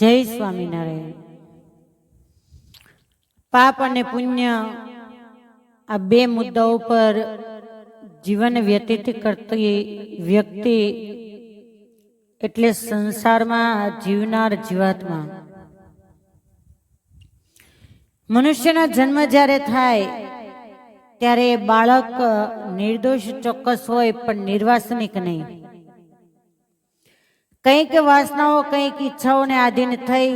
જય સ્વામિનારાયણ। પાપ અને પુણ્ય આ બે મુદ્દાઓ પર જીવન વ્યતીત કરતી વ્યક્તિ એટલે સંસારમાં જીવનાર જીવાત્મા। મનુષ્યનો જન્મ જ્યારે થાય ત્યારે બાળક નિર્દોષ ચોક્કસ હોય પણ નિર્વાસનિક નહીં। કંઈક વાસનાઓ કંઈક ઈચ્છાઓને આધીન થઈ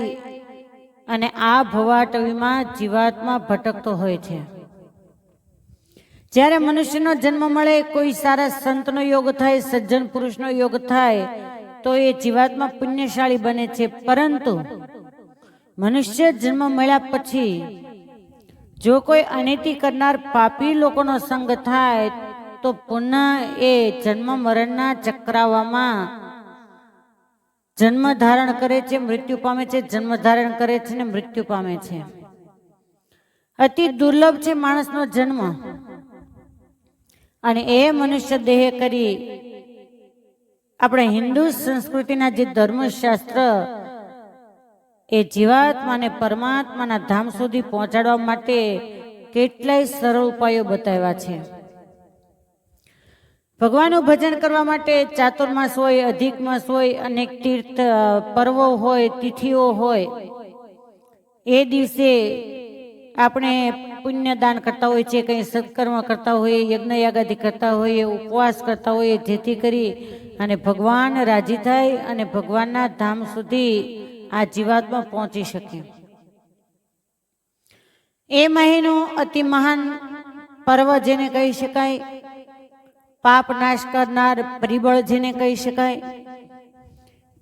અને આ ભવાટવીમાં જીવાત્મા ભટકતો હોય છે। જ્યારે મનુષ્યનો જન્મ મળે, કોઈ સારા સંતનો યોગ થાય, સજ્જન પુરુષનો યોગ થાય તો એ જીવાત્મા પુણ્યશાળી બને છે। પરંતુ મનુષ્ય જન્મ મળ્યા પછી જો કોઈ અનીતિ કરનાર પાપી લોકોનો સંગ થાય તો પુનઃ એ જન્મ મરણના ચક્રાવામાં જન્મ ધારણ કરે છે, મૃત્યુ પામે છે, જન્મ ધારણ કરે છે ને મૃત્યુ પામે છે। અતિ દુર્લભ છે માણસનો જન્મ, અને એ મનુષ્ય દેહ કરી આપણે હિન્દુ સંસ્કૃતિના જે ધર્મશાસ્ત્ર એ જીવાત્માને પરમાત્માના ધામ સુધી પહોંચાડવા માટે કેટલાય સરળ ઉપાયો બતાવ્યા છે। ભગવાનનું ભજન કરવા માટે ચાતુર્માસ હોય, અધિક માસ હોય, અનેક તીર્થ પર્વો હોય, તિથિઓ હોય, એ દિવસે આપણે પુણ્યદાન કરતા હોય છે, કંઈ સત્કર્મ કરતા હોઈએ, યજ્ઞ યાગાદિ કરતા હોઈએ, ઉપવાસ કરતા હોઈએ, જેથી કરી અને ભગવાન રાજી થાય અને ભગવાનના ધામ સુધી આ જીવાત્મા પહોંચી શકે। એ મહિનો અતિ મહાન પર્વ જેને કહી શકાય, પાપ નાશ કરનાર પરિબળ જેને કહી શકાય,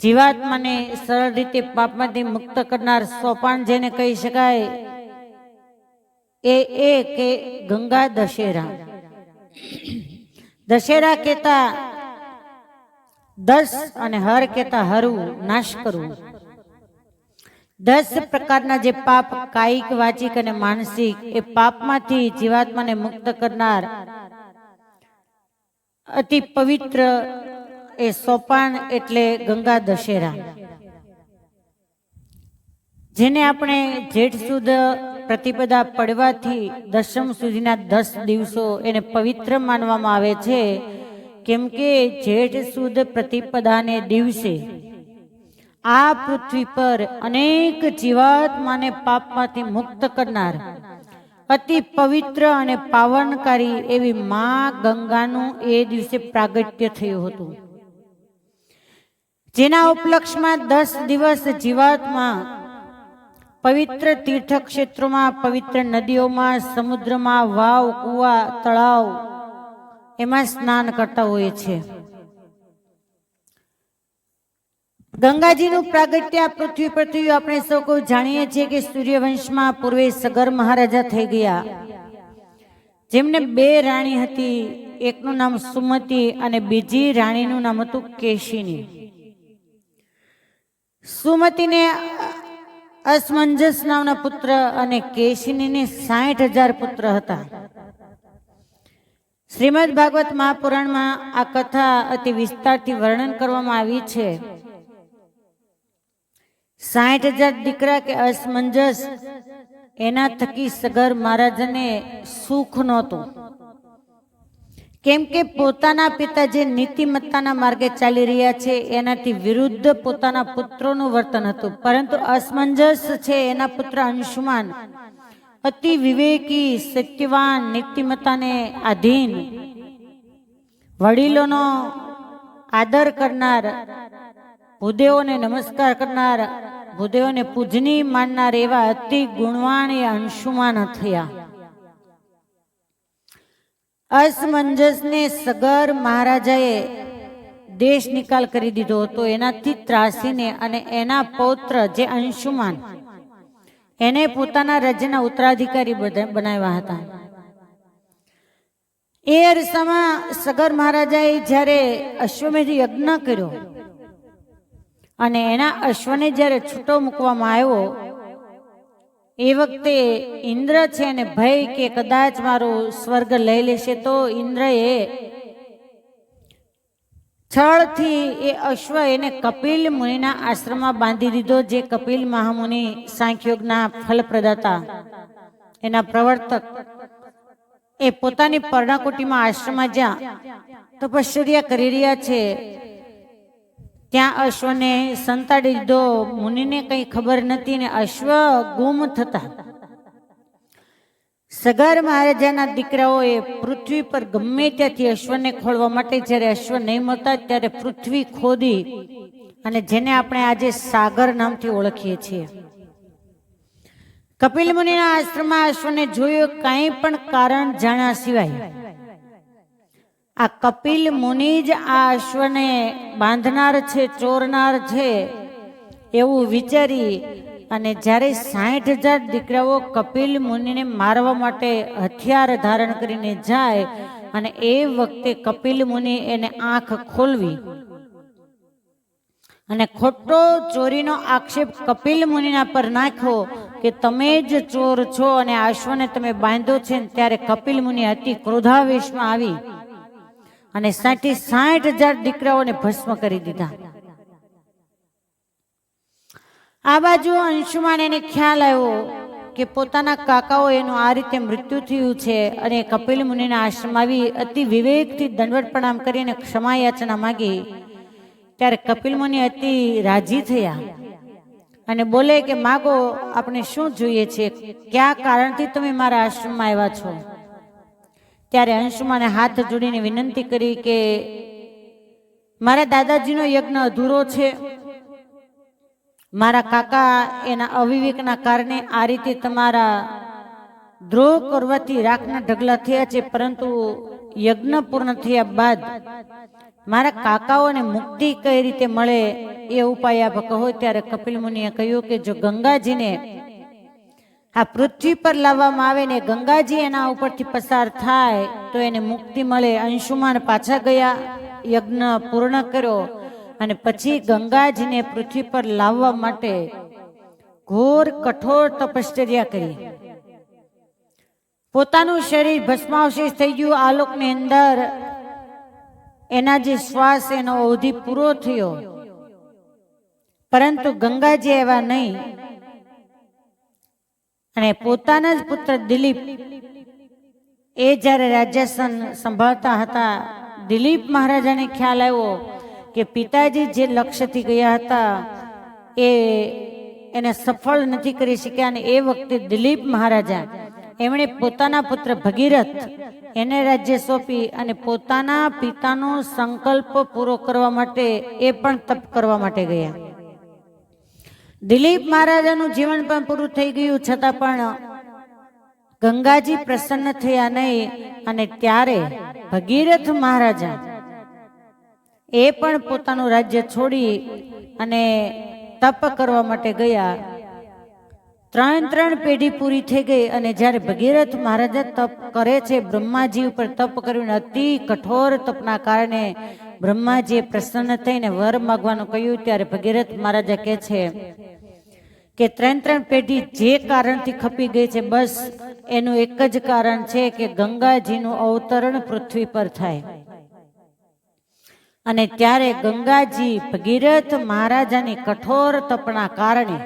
જીવાત્માને સરળ રીતે પાપમાંથી મુક્ત કરનાર સોપાન જેને કહી શકાય, એ કે ગંગા દશેરા। દશેરા કહેતા 10 અને હર કહેતા હરવું, નાશ કરવું। 10 પ્રકારના જે પાપ કાયિક, વાચિક અને માનસિક, એ પાપમાંથી જીવાત્માને મુક્ત કરનાર અતિ પવિત્ર એ સોપાન એટલે ગંગા દશેરા, જેને આપણે જેઠ સુદ પ્રતિપદા પડવાથી દશમ સુધીના 10 દિવસો એને પવિત્ર માનવામાં આવે છે। કેમ કે જેઠ સુદ પ્રતિપદાને દિવસે આ પૃથ્વી પર અનેક જીવાત્માને પાપમાંથી મુક્ત કરનાર અતિ પવિત્ર અને પાવનકારી એવી મા ગંગાનું એ દિવસે પ્રાગટ્ય થયું હતું, જેના ઉપલક્ષમાં 10 દિવસ જીવાત્મા પવિત્ર તીર્થક્ષેત્રોમાં, પવિત્ર નદીઓમાં, સમુદ્રમાં, વાવ, કુવા, તળાવ એમાં સ્નાન કરતા હોય છે। ગંગાજીનું પ્રાગટ્ય આ પૃથ્વી પર થયું આપણે સૌ કોઈ જાણીએ છીએ કે સૂર્યવંશમાં પૂર્વે સગર મહારાજા થઈ ગયા, જેમને 2 રાણી હતી, એકનું નામ સુમતિ અને બીજી રાણીનું નામ હતું કેશિની। સુમતિને અસમંજસ નામના પુત્ર અને કેશિનીને 60,000 પુત્ર હતા। શ્રીમદ ભાગવત મહાપુરાણમાં આ કથા અતિ વિસ્તારથી વર્ણન કરવામાં આવી છે। 60,000 દીકરા કે અસમંજસ, એના થકી સગર મહારાજાને સુખ નહોતું, કેમ કે પોતાના પિતા જે નીતિમત્તાના માર્ગે ચાલી રહ્યા છે એનાથી વિરુદ્ધ પોતાના પુત્રોનું વર્તન હતું। પરંતુ અસમંજસ છે એના પુત્ર અંશુમાન અતિ વિવેકી, સત્યવાન, નીતિમત્તાને આધીન, વડીલોનો આદર કરનાર, ભૂદેવોને નમસ્કાર કરનાર, ભૂદેવોને પૂજની માનનાર એવા અતિ ગુણવાન એ અંશુમાન થયા। અસમંજસને સગર મહારાજાએ દેશ નિકાલ કરી દીધો હતો, એનાથી ત્રાસીને અને એના પૌત્ર જે અંશુમાન એને પોતાના રાજ્યના ઉત્તરાધિકારી બનાવ્યા હતા। એ અરસામાં સગર મહારાજાએ જ્યારે અશ્વમેધ યજ્ઞ કર્યો અને એના અશ્વને જ્યારે છૂટો મૂકવામાં આવ્યો, એ વખતે ઇન્દ્ર છે ને ભય કે કદાચ મારો સ્વર્ગ લઈ લેશે, તો ઇન્દ્રએ છળથી એ અશ્વ એને કપિલ મુનિના આશ્રમમાં બાંધી દીધો, જે કપિલ મહામુનિ સાંખ્યોગના ફલપ્રદાતા, એના પ્રવર્તક, એ પોતાની પર્ણકુટીમાં આશ્રમમાં જ્યાં તપશ્ચર્યા કરી રહ્યા છે ત્યાં અશ્વને સંતાડી દીધો. મુનિને કઈ ખબર નથી ને અશ્વ ગુમ થતા સગાર મહારાજાના દીકરાઓએ પૃથ્વી પર ગમે ત્યાંથી અશ્વને ખોળવા માટે જ્યારે અશ્વ નહીં મળતા ત્યારે પૃથ્વી ખોદી અને જેને આપણે આજે સાગર નામથી ઓળખીએ છીએ, કપિલ મુનિના આશ્રમમાં અશ્વને જોયો, કાંઈ પણ કારણ જાણ્યા સિવાય. આ કપિલ મુનિ જ આ અશ્વને બાંધનાર છે, ચોરનાર છે એવું વિચારી અને જ્યારે 60,000 દીકરાઓ કપિલ મુનિને મારવા માટે હથિયાર ધારણ કરીને જાય અને એ વખતે કપિલ મુનિ એને આંખ ખોલવી અને ખોટો ચોરીનો આક્ષેપ કપિલ મુનિના પર નાખ્યો કે તમે જ ચોર છો અને અશ્વને તમે બાંધ્યો છે, ત્યારે કપિલ મુનિ અતિ ક્રોધાવેશમાં આવી અને 60,000 દીકરાઓને ભસ્મ કરી દીધા. આ બાજુ અંશુમાન એને ખ્યાલ આવ્યો કે પોતાના કાકાઓ એનું આ રીતે મૃત્યુ થયું છે અને કપિલ મુનિના આશ્રમ આવી અતિ વિવેકથી દંડવત પ્રણામ કરીને ક્ષમા યાચના માગી. ત્યારે કપિલ મુનિ અતિ રાજી થયા અને બોલે કે માગો, આપણે શું જોઈએ છે, કયા કારણથી તમે મારા આશ્રમમાં આવ્યા છો? ત્યારે અંશુમાને હાથ જોડીને વિનંતી કરી કે મારા દાદાજીનો યજ્ઞ અધૂરો છે, મારા કાકા એના અવિવેકના કારણે આ રીતે તમારા દ્રોહ કરવાથી રાખના ઢગલા થયા છે, પરંતુ યજ્ઞ પૂર્ણ થયા બાદ મારા કાકાઓને મુક્તિ કઈ રીતે મળે એ ઉપાય આપ કહો. ત્યારે કપિલ મુનિએ કહ્યું કે જો ગંગાજીને આ પૃથ્વી પર લાવવામાં આવે ને ગંગાજી એના ઉપરથી પસાર થાય તો એને મુક્તિ મળે. અંશુમાન પાછા ગયા, યજ્ઞ પૂર્ણ કર્યો અને પછી ગંગાજીને પૃથ્વી પર લાવવા માટે ઘોર કઠોર તપશ્ચર્યા કરી. પોતાનું શરીર ભસ્માવશેષ થઈ ગયું. આ લોકની અંદર એના જે શ્વાસ એનો અવધિ પૂરો થયો, પરંતુ ગંગાજી એવા નહીં. અને પોતાના જ પુત્ર દિલીપ એ જ્યારે રાજ્યાસન સંભાળતા હતા, દિલીપ મહારાજાને ખ્યાલ આવ્યો કે પિતાજી જે લક્ષ્યથી ગયા હતા એને સફળ નથી કરી શક્યા અને એ વખતે દિલીપ મહારાજા એમણે પોતાના પુત્ર ભગીરથ એને રાજ્ય સોંપી અને પોતાના પિતાનો સંકલ્પ પૂરો કરવા માટે એ પણ તપ કરવા માટે ગયા. દિલીપ મહારાજાનું જીવન પણ પૂરું થઈ ગયું છતાં પણ ગંગાજી પ્રસન્ન થયા નહીં અને ત્યારે ભગીરથ મહારાજા એ પણ પોતાનું રાજ્ય છોડી અને તપ કરવા માટે ગયા. 3 પેઢી પૂરી થઈ ગઈ અને જ્યારે ભગીરથ મહારાજા તપ કરે છે, બ્રહ્માજી ઉપર તપ કર્યું, અતિ કઠોર તપના કારણે બ્રહ્માજીએ પ્રસન્ન થઈને વર માગવાનું કહ્યું. ત્યારે ભગીરથ મહારાજા કહે છે કે 3 પેઢી જે કારણથી ખપી ગઈ છે, બસ એનું એક જ કારણ છે કે ગંગાજીનું અવતરણ પૃથ્વી પર થાય. અને ત્યારે ગંગાજી ભગીરથ મહારાજાની કઠોર તપના કારણે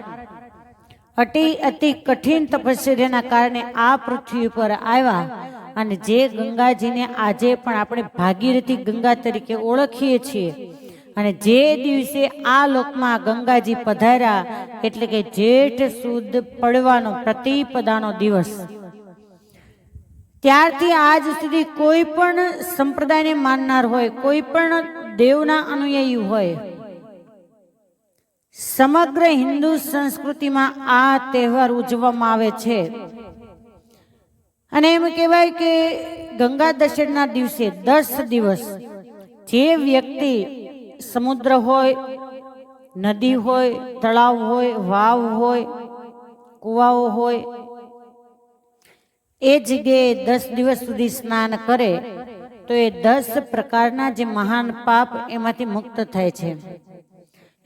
અતિ કઠિન તપસ્યાના કારણે આ પૃથ્વી પર આવ્યા. અને જે ગંગાજીને આજે પણ આપણે ભાગીરથી ગંગા તરીકે ઓળખીએ છીએ અને જે દિવસે આ લોકમાં ગંગાજી પધાર્યા એટલે કે જેઠ સુદ પડવાનો પ્રતિપદાનો દિવસ, ત્યારથી આજ સુધી કોઈ પણ સંપ્રદાયને માનનાર હોય, કોઈ પણ દેવના અનુયાયી હોય, સમગ્ર હિન્દુ સંસ્કૃતિમાં આ તહેવાર ઉજવવામાં આવે છે. અને એમ કહેવાય કે ગંગા દશેરાના દિવસે 10 દિવસ જે વ્યક્તિ સમુદ્ર હોય, નદી હોય, તળાવ હોય, વાવ હોય, કુવાઓ હોય, એ જગ્યાએ 10 દિવસ સુધી સ્નાન કરે તો એ 10 પ્રકારના જે મહાન પાપ એમાંથી મુક્ત થાય છે.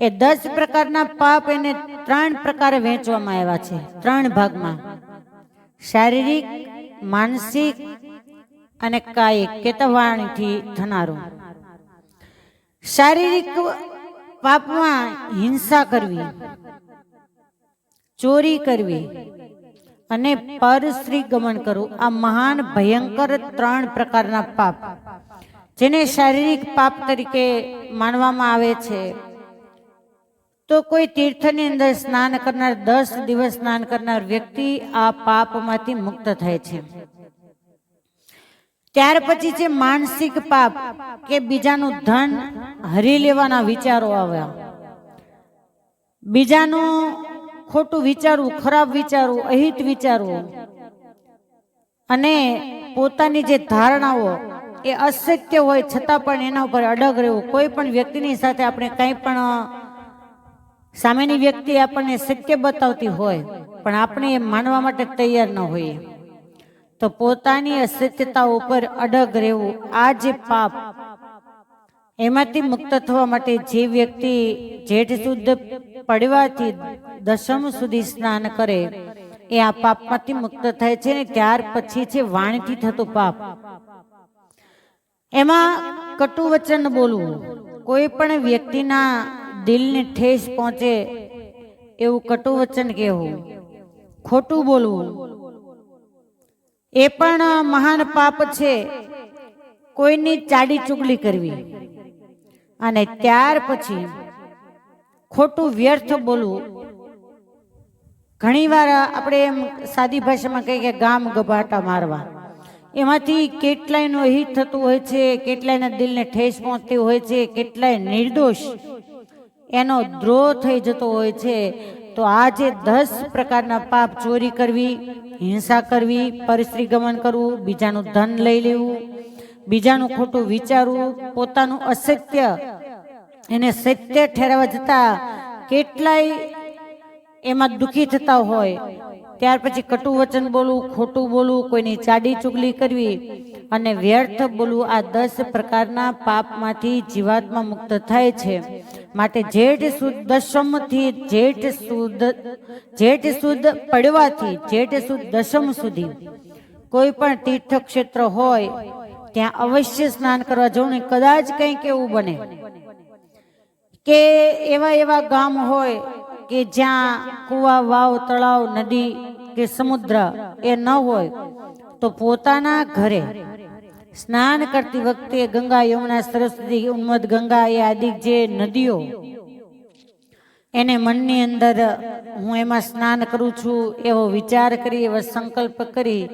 એ 10 પ્રકારના પાપ એને 3 પ્રકારે વહેંચવામાં આવ્યા છે, 3 ભાગમાં: શારીરિક, માનસિક અને કાયિક, કેતવાણીથી થનારું. શારીરિક પાપમાં હિંસા કરવી, ચોરી કરવી અને પરસ્ત્રી ગમન કરવું, આ મહાન ભયંકર 3 પ્રકારના પાપ જેને શારીરિક પાપ તરીકે માનવામાં આવે છે. તો કોઈ તીર્થની અંદર સ્નાન કરનાર, 10 દિવસ સ્નાન કરનાર વ્યક્તિ આ પાપમાંથી મુક્ત થાય છે. ત્યાર પછી છે માનસિક પાપ, કે બીજાનું ધન હરી લેવાના વિચારો આવ્યા, બીજાનું ખોટું વિચારવું, ખરાબ વિચારવું, અહિત વિચારવું અને પોતાની જે ધારણાઓ એ અસત્ય હોય છતાં પણ એના ઉપર અડગ રહેવું. કોઈ પણ વ્યક્તિની સાથે આપણે કંઈ પણ સામેની વ્યક્તિ આપણને સત્ય બતાવતી હોય પણ આપણે એ માનવા માટે તૈયાર ન હોઈએ તો પોતાની અસત્યતા ઉપર અડગ રહેવું, આ જે પાપ, એમાંથી મુક્ત થવા માટે જે વ્યક્તિ જેઠ સુદ પડવાથી દશમ સુધી સ્નાન કરે એ આ પાપમાંથી મુક્ત થાય છે. ને ત્યાર પછી છે વાણીથી થતું પાપ. એમાં કટુ વચન બોલવું, કોઈ પણ વ્યક્તિના દિલને ઠેસ પહોંચે એવું કટુ વચન કહેવું, ખોટું બોલવું એ પણ મહાન પાપ છે. કોઈની ચાડી ચુગલી કરવી અને ત્યાર પછી ખોટું વ્યર્થ બોલવું. ઘણીવાર આપણે એમ સાદી ભાષામાં કહીએ કે ગામ ગભાટા મારવા, એમાંથી કેટલાયનું હિત થતું હોય છે, કેટલાયના દિલને ઠેસ પહોંચતી હોય છે, કેટલાય નિર્દોષ એનો દ્રોહ થઈ જતો હોય છે. તો આ જે 10 પ્રકારના પાપ, ચોરી કરવી, હિંસા કરવી, પરસ્ત્રી ગમન કરવું, બીજાનું ધન લઈ લેવું, બીજાનું ખોટું વિચારવું, પોતાનું અસત્ય એને સત્ય ઠેરવવા જતા કેટલાય એમાં દુઃખી થતા હોય. ત્યાર પછી કટુ વચન બોલવું, ખોટું બોલવું, કોઈની ચાડી ચુગલી કરવી અને વ્યર્થ બોલવું, આ 10 પ્રકારના પાપમાંથી જીવાત્મા મુક્ત થાય છે. માટે જેઠ સુદ દશમથી જેઠ સુદ પડવાથી જેઠ સુદ દશમ સુધી કોઈ પણ તીર્થ ક્ષેત્ર હોય ત્યાં અવશ્ય સ્નાન કરવા જવું. ને કદાચ કંઈક એવું બને કે એવા ગામ હોય કે જ્યાં કુવા, વાવ, તળાવ, નદી કે સમુદ્ર એ ન હોય તો પોતાના ઘરે સ્નાન કરતી વખતે ગંગા, યમુના, સરસ્વતી, ઉન્મદ ગંગા એ આદિ જે નદીઓ એને મનની અંદર હું એમાં સ્નાન કરું છું એવો વિચાર કરી, એવો સંકલ્પ કરી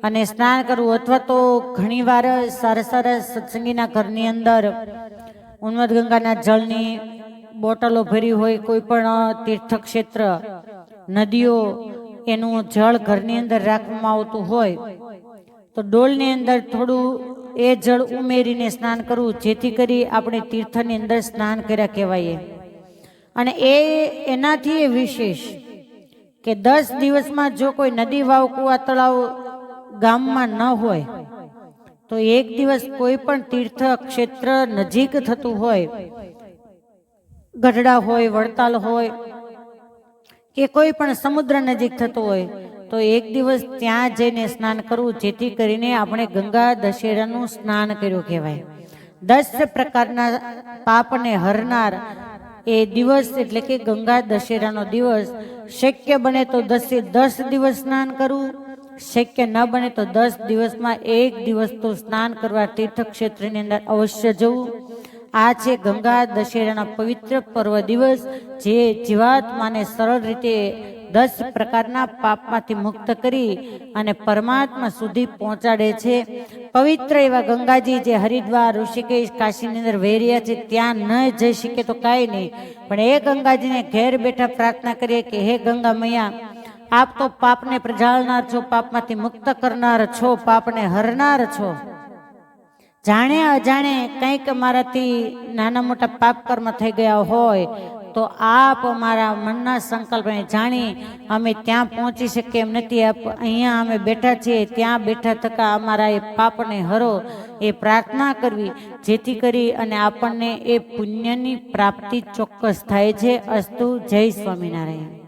અને સ્નાન કરવું. અથવા તો ઘણીવાર સારા સત્સંગીના ઘરની અંદર ઉન્મદ ગંગાના જળની બોટલો ભરી હોય, કોઈ પણ તીર્થક્ષેત્ર, નદીઓ, એનું જળ ઘરની અંદર રાખવામાં આવતું હોય તો ડોલની અંદર થોડું એ જળ ઉમેરીને સ્નાન કરવું, જેથી કરી આપણે તીર્થની અંદર સ્નાન કર્યા કહેવાય. અને એનાથી એ વિશેષ કે 10 દિવસમાં જો કોઈ નદી, વાવ, કુવા, તળાવ ગામમાં ન હોય તો એક દિવસ કોઈ પણ તીર્થ ક્ષેત્ર નજીક થતું હોય, ગઢડા હોય, વડતાલ હોય કે કોઈ પણ સમુદ્ર નજીક થતો હોય તો એક દિવસ ત્યાં જઈને સ્નાન કરવું, જેથી કરીને આપણે ગંગા દશેરાનું સ્નાન કર્યું કહેવાય. 10 પ્રકારના પાપને હરનાર એ દિવસ એટલે કે ગંગા દશેરાનો દિવસ. શક્ય બને તો 10 દિવસ સ્નાન કરવું, શક્ય ન બને તો 10 દિવસમાં એક દિવસ તો સ્નાન કરવા તીર્થક્ષેત્રની અંદર અવશ્ય જવું. આ છે ગંગા દશેરાના પવિત્ર પર્વ દિવસ, જે જીવાત્માને સરળ રીતે 10 પ્રકારના પાપમાંથી મુક્ત કરી અને પરમાત્મા સુધી પહોંચાડે છે. પવિત્ર એવા ગંગાજી જે હરિદ્વાર, ઋષિકેશ, કાશીની અંદર વહી રહ્યા છે, ત્યાં ન જઈ શકે તો કાંઈ નહીં, પણ એ ગંગાજીને ઘેર બેઠા પ્રાર્થના કરીએ કે હે ગંગા મૈયા, આપ તો પાપને પ્રજાળનાર છો, પાપમાંથી મુક્ત કરનાર છો, પાપને હરનાર છો. જાણે અજાણે કંઈક મારાથી નાના મોટા પાપ કર્મ થઈ ગયા હોય તો આપ અમારા મનના સંકલ્પને જાણી અમે ત્યાં પહોંચી શકીએ એમ નથી. આપ અહીંયા અમે બેઠા છીએ, ત્યાં બેઠા થકા અમારા એ પાપને હરો, એ પ્રાર્થના કરવી, જેથી કરી અને આપણને એ પુણ્યની પ્રાપ્તિ ચોક્કસ થાય છે. અસ્તુ. જય સ્વામિનારાયણ.